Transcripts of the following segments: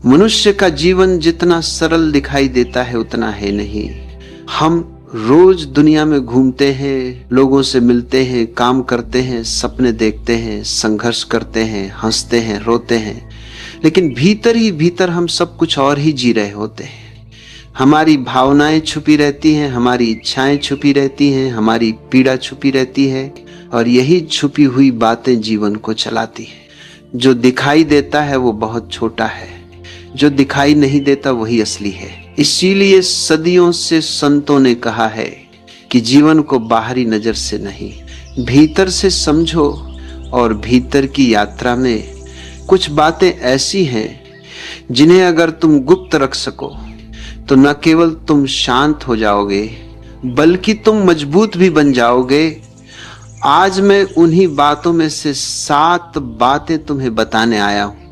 मनुष्य का जीवन जितना सरल दिखाई देता है उतना है नहीं। हम रोज दुनिया में घूमते हैं, लोगों से मिलते हैं, काम करते हैं, सपने देखते हैं, संघर्ष करते हैं, हंसते हैं, रोते हैं, लेकिन भीतर ही भीतर हम सब कुछ और ही जी रहे होते हैं। हमारी भावनाएं छुपी रहती हैं, हमारी इच्छाएं छुपी रहती हैं, हमारी पीड़ा छुपी रहती है, और यही छुपी हुई बातें जीवन को चलाती हैं। जो दिखाई देता है वो बहुत छोटा है, जो दिखाई नहीं देता वही असली है। इसीलिए सदियों से संतों ने कहा है कि जीवन को बाहरी नजर से नहीं, भीतर से समझो। और भीतर की यात्रा में कुछ बातें ऐसी हैं जिन्हें अगर तुम गुप्त रख सको तो न केवल तुम शांत हो जाओगे बल्कि तुम मजबूत भी बन जाओगे। आज मैं उन्हीं बातों में से 7 बातें तुम्हें बताने आया हूं,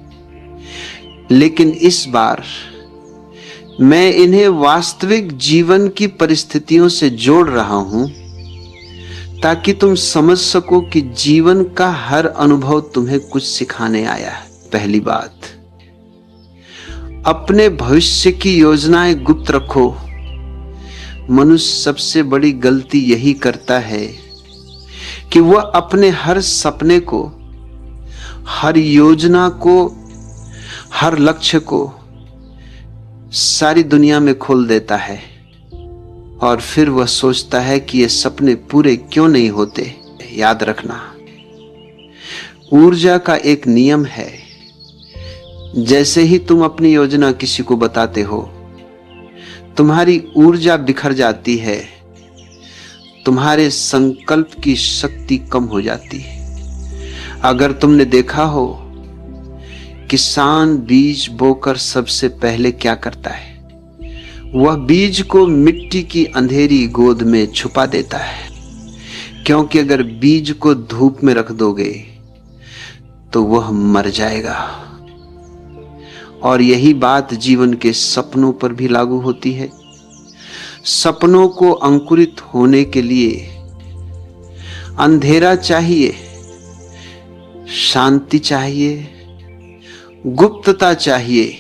लेकिन इस बार मैं इन्हें वास्तविक जीवन की परिस्थितियों से जोड़ रहा हूं ताकि तुम समझ सको कि जीवन का हर अनुभव तुम्हें कुछ सिखाने आया है। पहली बात, अपने भविष्य की योजनाएं गुप्त रखो। मनुष्य सबसे बड़ी गलती यही करता है कि वह अपने हर सपने को, हर योजना को, हर लक्ष्य को सारी दुनिया में खोल देता है और फिर वह सोचता है कि ये सपने पूरे क्यों नहीं होते। याद रखना, ऊर्जा का एक नियम है, जैसे ही तुम अपनी योजना किसी को बताते हो तुम्हारी ऊर्जा बिखर जाती है, तुम्हारे संकल्प की शक्ति कम हो जाती है। अगर तुमने देखा हो, किसान बीज बोकर सबसे पहले क्या करता है, वह बीज को मिट्टी की अंधेरी गोद में छुपा देता है, क्योंकि अगर बीज को धूप में रख दोगे तो वह मर जाएगा। और यही बात जीवन के सपनों पर भी लागू होती है। सपनों को अंकुरित होने के लिए अंधेरा चाहिए, शांति चाहिए, गुप्तता चाहिए।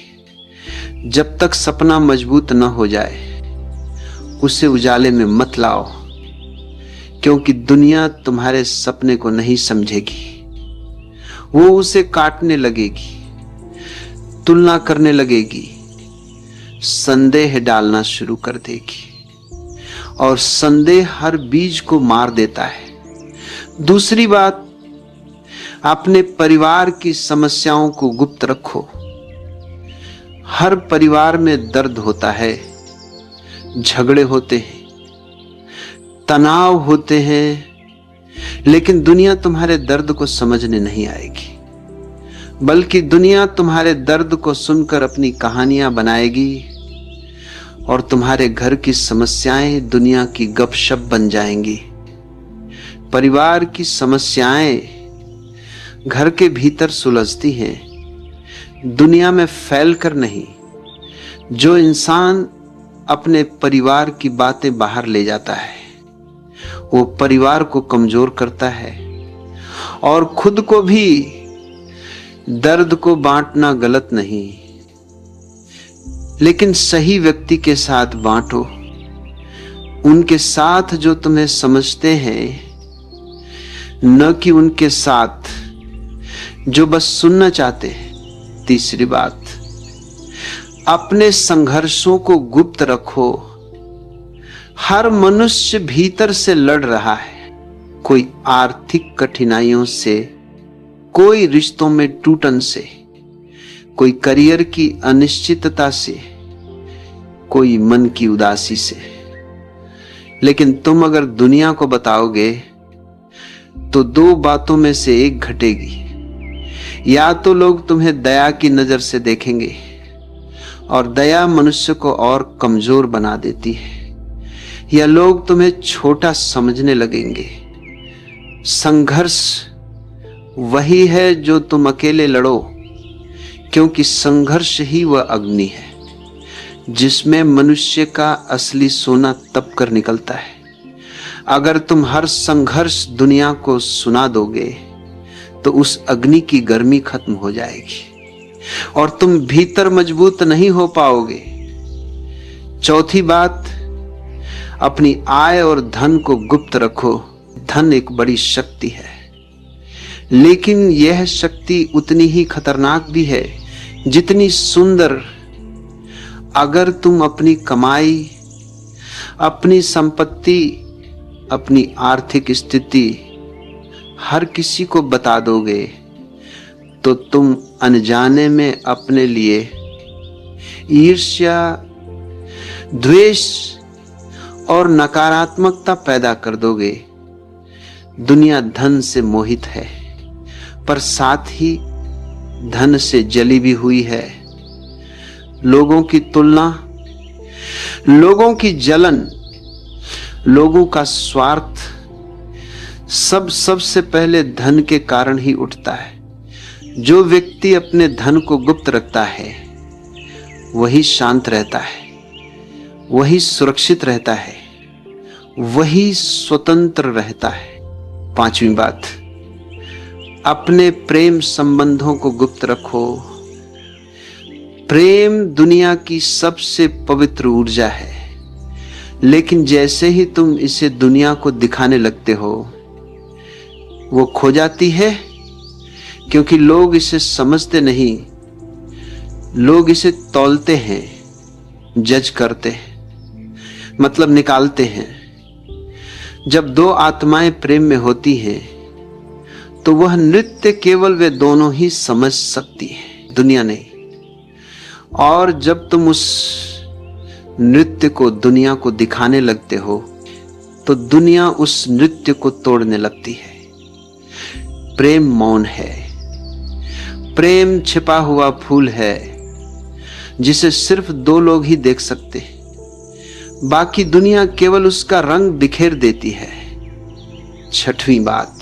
जब तक सपना मजबूत न हो जाए उसे उजाले में मत लाओ, क्योंकि दुनिया तुम्हारे सपने को नहीं समझेगी। वो उसे काटने लगेगी, तुलना करने लगेगी, संदेह डालना शुरू कर देगी, और संदेह हर बीज को मार देता है। दूसरी बात, अपने परिवार की समस्याओं को गुप्त रखो। हर परिवार में दर्द होता है, झगड़े होते हैं, तनाव होते हैं, लेकिन दुनिया तुम्हारे दर्द को समझने नहीं आएगी, बल्कि दुनिया तुम्हारे दर्द को सुनकर अपनी कहानियां बनाएगी और तुम्हारे घर की समस्याएं दुनिया की गपशप बन जाएंगी। परिवार की समस्याएं घर के भीतर सुलझती हैं, दुनिया में फैलकर नहीं। जो इंसान अपने परिवार की बातें बाहर ले जाता है वो परिवार को कमजोर करता है, और खुद को भी। दर्द को बांटना गलत नहीं, लेकिन सही व्यक्ति के साथ बांटो, उनके साथ जो तुम्हें समझते हैं, न कि उनके साथ जो बस सुनना चाहते हैं। तीसरी बात, अपने संघर्षों को गुप्त रखो। हर मनुष्य भीतर से लड़ रहा है, कोई आर्थिक कठिनाइयों से, कोई रिश्तों में टूटन से, कोई करियर की अनिश्चितता से, कोई मन की उदासी से। लेकिन तुम अगर दुनिया को बताओगे तो 2 बातों में से एक घटेगी। या तो लोग तुम्हें दया की नजर से देखेंगे, और दया मनुष्य को और कमजोर बना देती है, या लोग तुम्हें छोटा समझने लगेंगे। संघर्ष वही है जो तुम अकेले लड़ो, क्योंकि संघर्ष ही वह अग्नि है जिसमें मनुष्य का असली सोना तप कर निकलता है। अगर तुम हर संघर्ष दुनिया को सुना दोगे तो उस अग्नि की गर्मी खत्म हो जाएगी। और तुम भीतर मजबूत नहीं हो पाओगे। चौथी बात, अपनी आय और धन को गुप्त रखो। धन एक बड़ी शक्ति है, लेकिन यह शक्ति उतनी ही खतरनाक भी है जितनी सुंदर। अगर तुम अपनी कमाई, अपनी संपत्ति, अपनी आर्थिक स्थिति हर किसी को बता दोगे तो तुम अनजाने में अपने लिए ईर्ष्या, द्वेष और नकारात्मकता पैदा कर दोगे। दुनिया धन से मोहित है, पर साथ ही धन से जली भी हुई है। लोगों की तुलना, लोगों की जलन, लोगों का स्वार्थ सबसे पहले धन के कारण ही उठता है। जो व्यक्ति अपने धन को गुप्त रखता है वही शांत रहता है, वही सुरक्षित रहता है, वही स्वतंत्र रहता है। पांचवी बात, अपने प्रेम संबंधों को गुप्त रखो। प्रेम दुनिया की सबसे पवित्र ऊर्जा है, लेकिन जैसे ही तुम इसे दुनिया को दिखाने लगते हो वो खो जाती है, क्योंकि लोग इसे समझते नहीं। लोग इसे तौलते हैं, जज करते हैं, मतलब निकालते हैं। जब दो आत्माएं प्रेम में होती हैं तो वह नृत्य केवल वे दोनों ही समझ सकती हैं, दुनिया नहीं। और जब तुम उस नृत्य को दुनिया को दिखाने लगते हो तो दुनिया उस नृत्य को तोड़ने लगती है। प्रेम मौन है, प्रेम छिपा हुआ फूल है जिसे सिर्फ दो लोग ही देख सकते हैं, बाकी दुनिया केवल उसका रंग बिखेर देती है। छठवीं बात,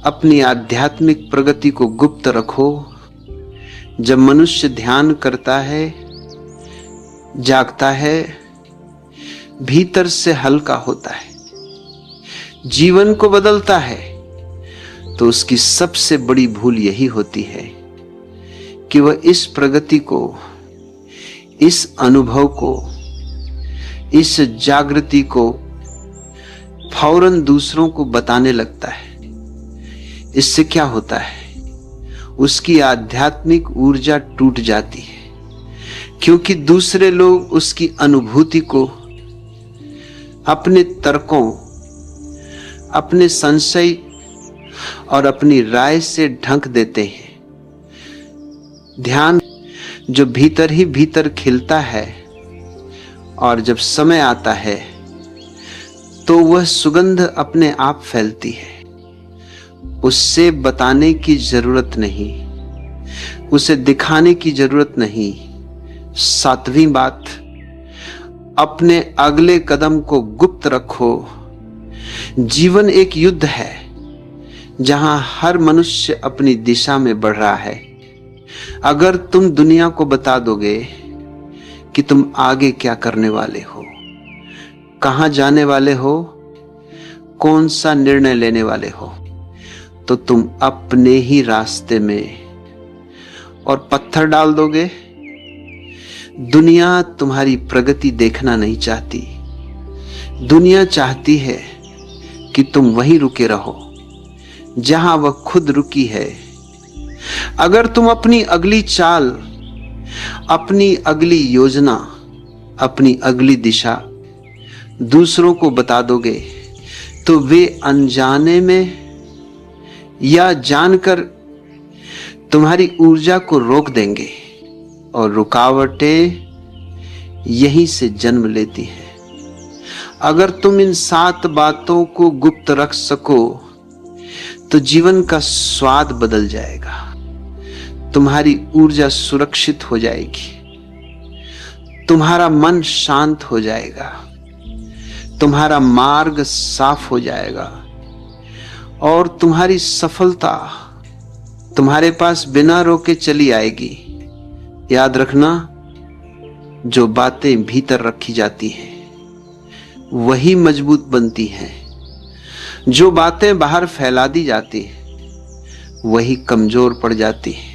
अपनी आध्यात्मिक प्रगति को गुप्त रखो। जब मनुष्य ध्यान करता है, जागता है, भीतर से हल्का होता है, जीवन को बदलता है, तो उसकी सबसे बड़ी भूल यही होती है कि वह इस प्रगति को, इस अनुभव को, इस जागृति को फौरन दूसरों को बताने लगता है। इससे क्या होता है? उसकी आध्यात्मिक ऊर्जा टूट जाती है, क्योंकि दूसरे लोग उसकी अनुभूति को अपने तर्कों, अपने संशय और अपनी राय से ढक देते हैं। ध्यान जो भीतर ही भीतर खिलता है और जब समय आता है तो वह सुगंध अपने आप फैलती है। उससे बताने की जरूरत नहीं, उसे दिखाने की जरूरत नहीं। सातवीं बात, अपने अगले कदम को गुप्त रखो। जीवन एक युद्ध है जहां हर मनुष्य अपनी दिशा में बढ़ रहा है। अगर तुम दुनिया को बता दोगे कि तुम आगे क्या करने वाले हो, कहां जाने वाले हो, कौन सा निर्णय लेने वाले हो, तो तुम अपने ही रास्ते में और पत्थर डाल दोगे। दुनिया तुम्हारी प्रगति देखना नहीं चाहती। दुनिया चाहती है कि तुम वहीं रुके रहो जहां वह खुद रुकी है। अगर तुम अपनी अगली चाल, अपनी अगली योजना, अपनी अगली दिशा दूसरों को बता दोगे तो वे अनजाने में या जानकर तुम्हारी ऊर्जा को रोक देंगे, और रुकावटें यहीं से जन्म लेती हैं। अगर तुम इन 7 बातों को गुप्त रख सको तो जीवन का स्वाद बदल जाएगा। तुम्हारी ऊर्जा सुरक्षित हो जाएगी, तुम्हारा मन शांत हो जाएगा, तुम्हारा मार्ग साफ हो जाएगा और तुम्हारी सफलता तुम्हारे पास बिना रोके चली आएगी। याद रखना, जो बातें भीतर रखी जाती हैं वही मजबूत बनती हैं। जो बातें बाहर फैला दी जाती हैं वही कमजोर पड़ जाती हैं।